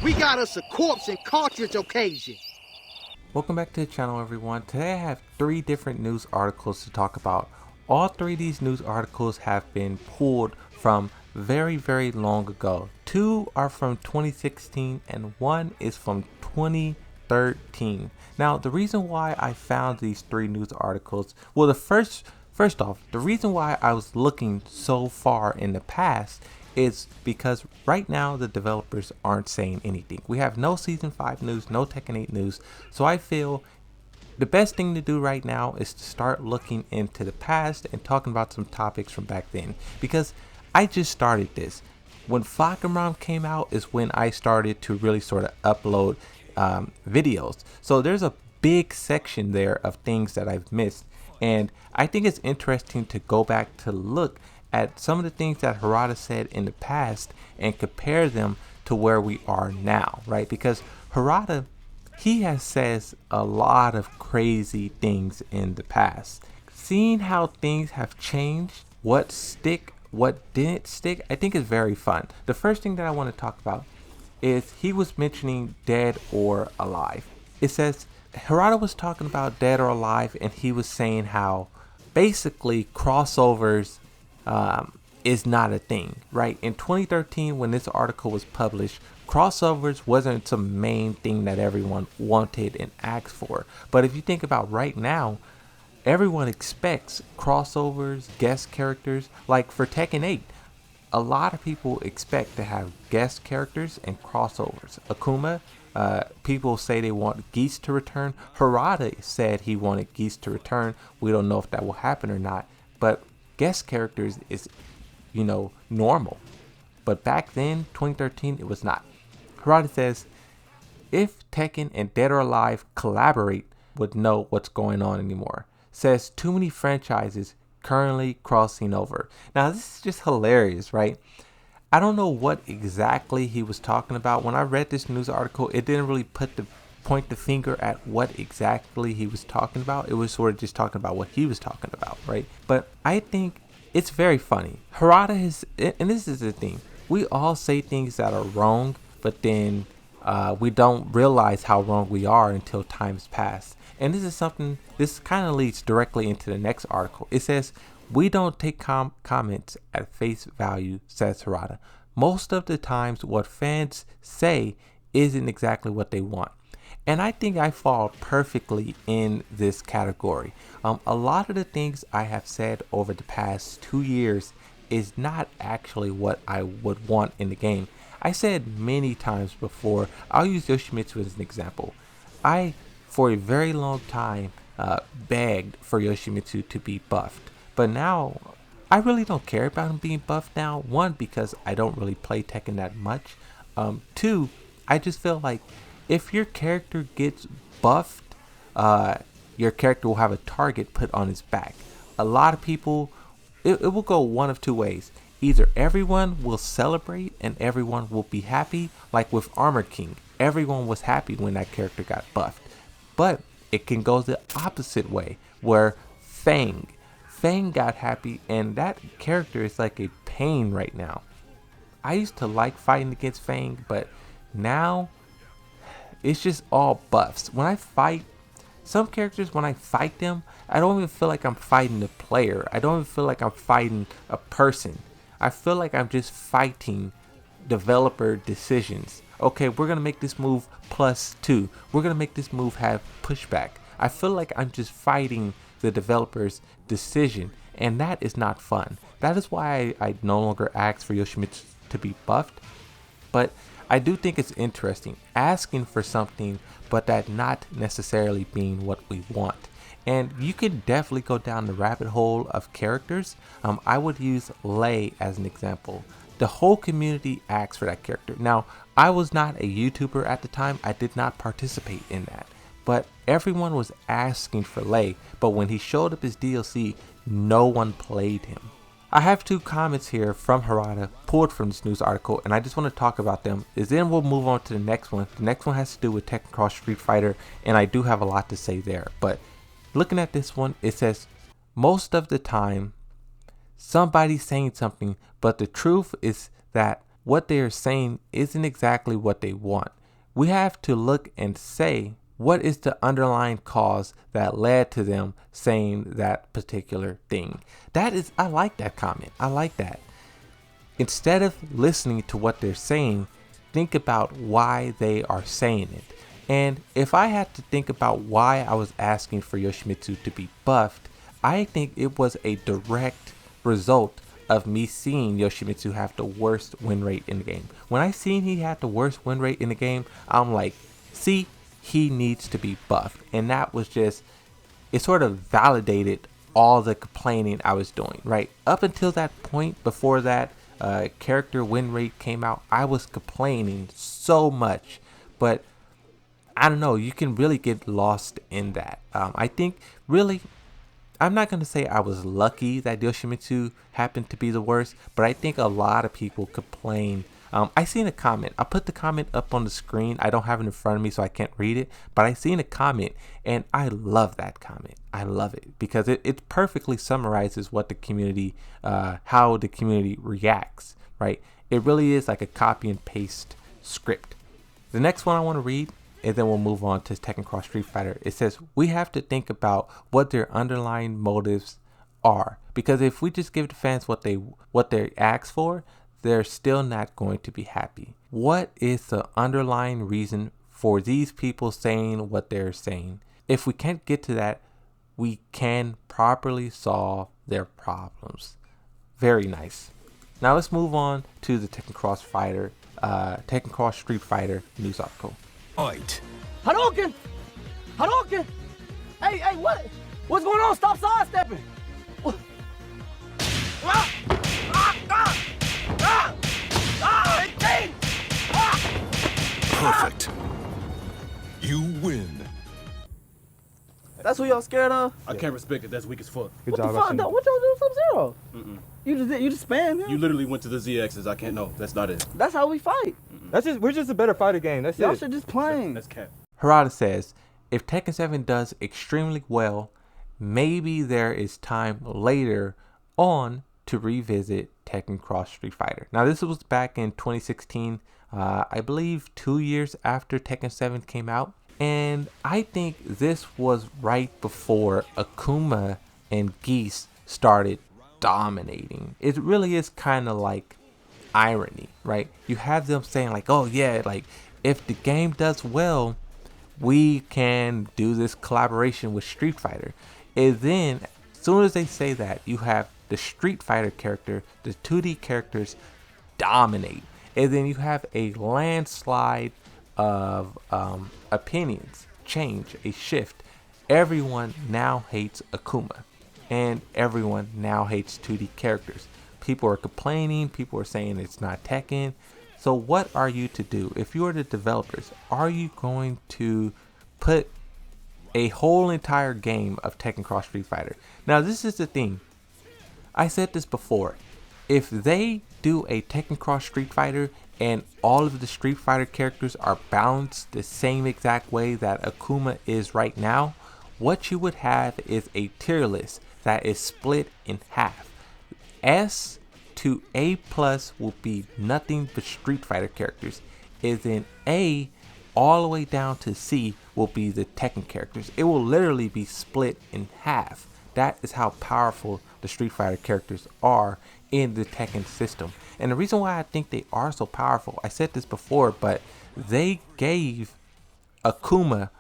We got us a corpse and cartridge occasion. Welcome back to the channel, everyone. Today I have 3 different news articles to talk about. All 3 of these news articles have been pulled from very long ago. 2 are from 2016 and 1 is from 2013. Now, the reason why I found these 3 news articles, well, first off, the reason why I was looking so far in the past is because right now the developers aren't saying anything. We have no season 5 news, no Tekken 8 news. So I feel the best thing to do right now is to start looking into the past and talking about some topics from back then, because I just started this. When Fakamram came out is when I started to really sort of upload videos. So there's a big section there of things that I've missed, and I think it's interesting to go back to look at some of the things that Harada said in the past and compare them to where we are now, right? Because Harada, he has says a lot of crazy things in the past. Seeing how things have changed, what stick, what didn't stick, I think is very fun. The first thing that I want to talk about is he was mentioning dead or alive. It says Harada was talking about dead or alive, and he was saying how basically crossovers is not a thing, right? In 2013, when this article was published, crossovers wasn't some main thing that everyone wanted and asked for. But if you think about right now, everyone expects crossovers, guest characters. Like for Tekken 8, a lot of people expect to have guest characters and crossovers. Akuma, people say they want Geese to return. Harada said he wanted Geese to return. We don't know if that will happen or not, but guest characters is, normal. But back then, 2013, it was not. Harada says, if Tekken and Dead or Alive collaborate, would know what's going on anymore. Says too many franchises currently crossing over. Now this is just hilarious, right? I don't know what exactly he was talking about. When I read this news article, it didn't really point the finger at what exactly he was talking about. It was sort of just talking about what he was talking about, right? But I think it's very funny. Harada has, and this is the thing, we all say things that are wrong, but then we don't realize how wrong we are until time's passed. And this is something, this kind of leads directly into the next article. It says, we don't take comments at face value, says Harada. Most of the times what fans say isn't exactly what they want. And I think I fall perfectly in this category. A lot of the things I have said over the past 2 years is not actually what I would want in the game. I said many times before, I'll use Yoshimitsu as an example. I, for a very long time, begged for Yoshimitsu to be buffed. But now, I really don't care about him being buffed now. 1, because I don't really play Tekken that much. 2, I just feel like if your character gets buffed, your character will have a target put on his back. A lot of people, it will go one of 2 ways. Either everyone will celebrate and everyone will be happy, like with Armor King. Everyone was happy when that character got buffed. But it can go the opposite way, where Fang got happy, and that character is like a pain right now. I used to like fighting against Fang, but now it's just all buffs. When I fight some characters, when I fight them, I don't even feel like I'm fighting the player. I don't even feel like I'm fighting a person. I feel like I'm just fighting developer decisions. Okay, we're gonna make this move +2. We're gonna make this move have pushback. I feel like I'm just fighting the developer's decision, and that is not fun. That is why I no longer ask for Yoshimitsu to be buffed. But I do think it's interesting asking for something, but that not necessarily being what we want. And you can definitely go down the rabbit hole of characters. I would use Lei as an example. The whole community asked for that character. Now, I was not a YouTuber at the time. I did not participate in that. But everyone was asking for Lei. But when he showed up as DLC, no one played him. I have 2 comments here from Harada pulled from this news article, and I just want to talk about them. Then we'll move on to the next one. The next one has to do with Tekken Cross Street Fighter, and I do have a lot to say there. But looking at this one, it says, most of the time, somebody's saying something, but the truth is that what they are saying isn't exactly what they want. we have to look and say, what is the underlying cause that led to them saying that particular thing? I like that comment. I like that. Instead of listening to what they're saying, think about why they are saying it. And if I had to think about why I was asking for Yoshimitsu to be buffed, I think it was a direct result of me seeing Yoshimitsu have the worst win rate in the game. When I seen he had the worst win rate in the game, I'm like, see, he needs to be buffed. And that was just, it sort of validated all the complaining I was doing, right? Up until that point, before that character win rate came out, I was complaining so much, but I don't know, you can really get lost in that. I think really, I'm not going to say I was lucky that Yoshimitsu happened to be the worst, but I think a lot of people complain. I seen a comment. I put the comment up on the screen. I don't have it in front of me, so I can't read it, but I seen a comment, and I love that comment. I love it because it perfectly summarizes what the community, how the community reacts, right? It really is like a copy and paste script. The next one I want to read, and then we'll move on to Tekken Cross Street Fighter. It says, we have to think about what their underlying motives are. Because if we just give the fans what they ask for, they're still not going to be happy. What is the underlying reason for these people saying what they're saying? If we can't get to that, we can properly solve their problems. Very nice. Now let's move on to the Tekken Cross Street Fighter news article. Fight. Hadouken! Hadouken! Hey, what? What's going on? Stop sidestepping! Perfect. You win. That's who y'all scared of? I can't respect it. That's weak as fuck. What the fuck? No, what y'all do Sub-Zero? You just spam him? You literally went to the ZXs. I can't know. That's not it. That's how we fight. We're just a better fighter game. That's Y'all it. should just play. That's cap. Harada says, if Tekken 7 does extremely well, maybe there is time later on to revisit Tekken Cross Street Fighter. Now this was back in 2016, I believe 2 years after Tekken 7 came out. And I think this was right before Akuma and Geese started dominating. It really is kind of like irony, right? You have them saying like, oh yeah, like if the game does well, we can do this collaboration with Street Fighter. And then as soon as they say that, you have the Street Fighter character, the 2D characters dominate. And then you have a landslide of opinions change, a shift. Everyone now hates Akuma, and everyone now hates 2D characters. People are complaining, people are saying it's not Tekken. So what are you to do? If you are the developers, are you going to put a whole entire game of Tekken Cross Street Fighter? Now this is the thing, I said this before, if they do a Tekken Cross Street Fighter and all of the Street Fighter characters are balanced the same exact way that Akuma is right now, what you would have is a tier list that is split in half. S to A plus will be nothing but Street Fighter characters. And then A all the way down to C will be the Tekken characters. It will literally be split in half. That is how powerful the Street Fighter characters are in the Tekken system. And the reason why I think they are so powerful, I said this before, but they gave Akuma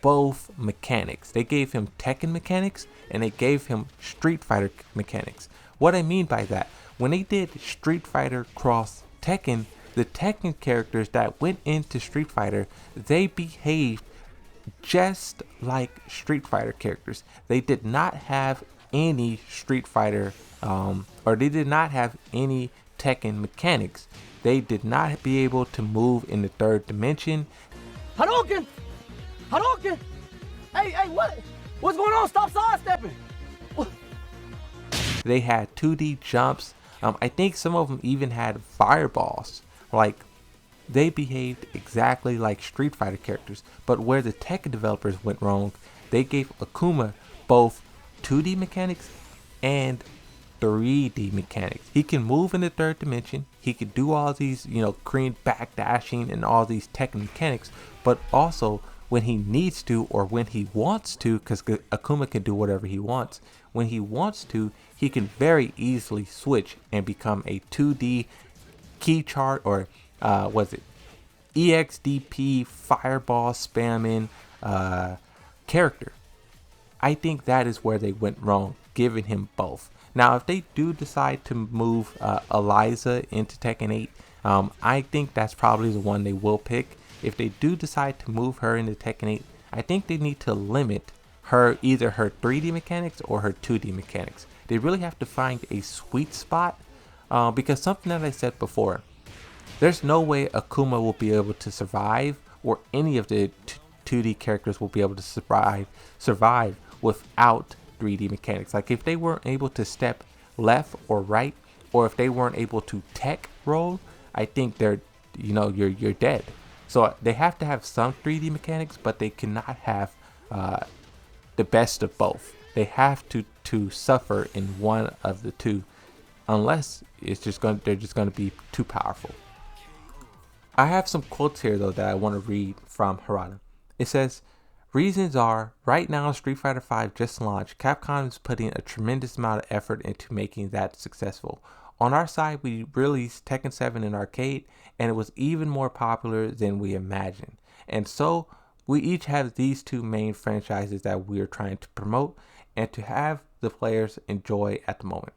both mechanics. They gave him Tekken mechanics and they gave him Street Fighter mechanics. What I mean by that, when they did Street Fighter Cross Tekken, the Tekken characters that went into Street Fighter, they behaved just like Street Fighter characters. They did not have any Street Fighter or they did not have any Tekken mechanics. They did not be able to move in the third dimension. Hadouken! Hadouken! Hey, what? What's going on? Stop sidestepping! They had 2D jumps. I think some of them even had fireballs. Like, they behaved exactly like Street Fighter characters. But where the Tekken developers went wrong, they gave Akuma both 2D mechanics and 3D mechanics. He can move in the third dimension. He can do all these, green backdashing and all these Tekken mechanics, but also when he needs to or when he wants to, because Akuma can do whatever he wants. When he wants to, he can very easily switch and become a 2D key chart or was it EXDP fireball spamming character. I think that is where they went wrong, giving him both. Now, if they do decide to move Eliza into Tekken 8, I think that's probably the one they will pick. If they do decide to move her into Tekken 8, I think they need to limit her, either her 3D mechanics or her 2D mechanics. They really have to find a sweet spot because something that I said before, there's no way Akuma will be able to survive, or any of the 2D characters will be able to survive without 3D mechanics. Like if they weren't able to step left or right, or if they weren't able to tech roll, I think they're, you're dead. So they have to have some 3D mechanics, but they cannot have the best of both. They have to suffer in one of the two, unless they're just going to be too powerful. I have some quotes here though that I want to read from Harada. It says, "Reasons are, right now Street Fighter V just launched. Capcom is putting a tremendous amount of effort into making that successful. On our side, we released Tekken 7 in arcade, and it was even more popular than we imagined. And so, we each have these two main franchises that we are trying to promote and to have the players enjoy at the moment."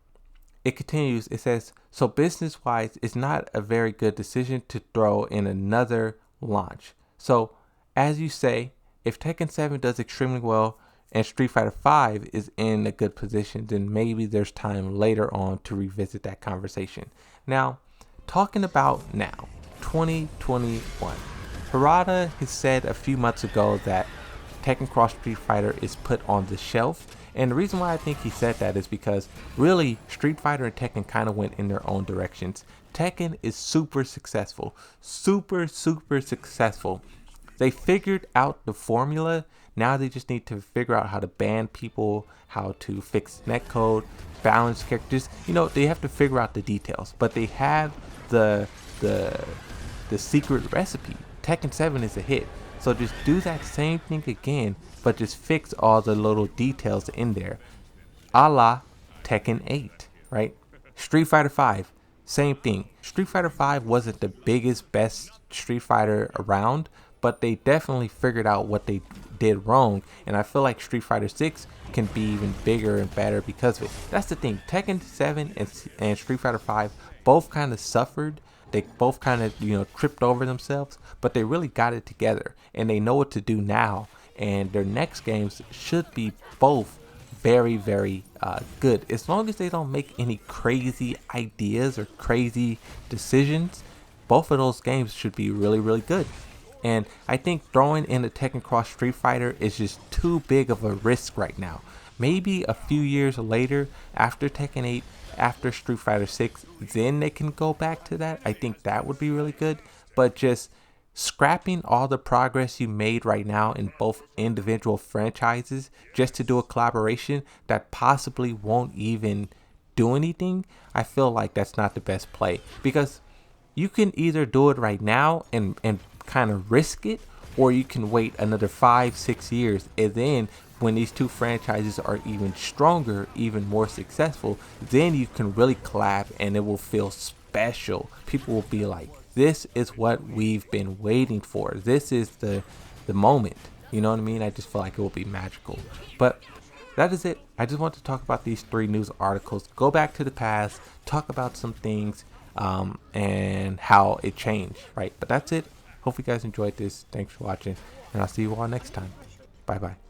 It continues, it says, "So business-wise, it's not a very good decision to throw in another launch. So, as you say, if Tekken 7 does extremely well and Street Fighter V is in a good position, then maybe there's time later on to revisit that conversation." Now, talking about now, 2021. Harada has said a few months ago that Tekken Cross Street Fighter is put on the shelf. And the reason why I think he said that is because really Street Fighter and Tekken kind of went in their own directions. Tekken is super successful. Super successful. They figured out the formula. Now they just need to figure out how to ban people, how to fix netcode, balance characters. They have to figure out the details. But they have the secret recipe. Tekken 7 is a hit. So just do that same thing again, but just fix all the little details in there. A la Tekken 8, right? Street Fighter 5, same thing. Street Fighter 5 wasn't the biggest, best Street Fighter around, but they definitely figured out what they did wrong. And I feel like Street Fighter 6 can be even bigger and better because of it. That's the thing. Tekken 7 and Street Fighter 5 both kind of suffered. They both kind of, tripped over themselves, but they really got it together and they know what to do now. And their next games should be both very, very good. As long as they don't make any crazy ideas or crazy decisions, both of those games should be really, really good. And I think throwing in the Tekken Cross Street Fighter is just too big of a risk right now. Maybe a few years later, after Tekken 8, after Street Fighter 6, then they can go back to that. I think that would be really good. But just scrapping all the progress you made right now in both individual franchises just to do a collaboration that possibly won't even do anything, I feel like that's not the best play. Because you can either do it right now and kind of risk it, or you can wait another 5-6 years, and then when these two franchises are even stronger, even more successful, then you can really collab and it will feel special. People will be like, this is what we've been waiting for. This is the moment. You know what I mean? I just feel like it will be magical. But that is it. I just want to talk about these 3 news articles. Go back to the past, talk about some things and how it changed, right? But that's it. Hope you guys enjoyed this. Thanks for watching, and I'll see you all next time. Bye bye.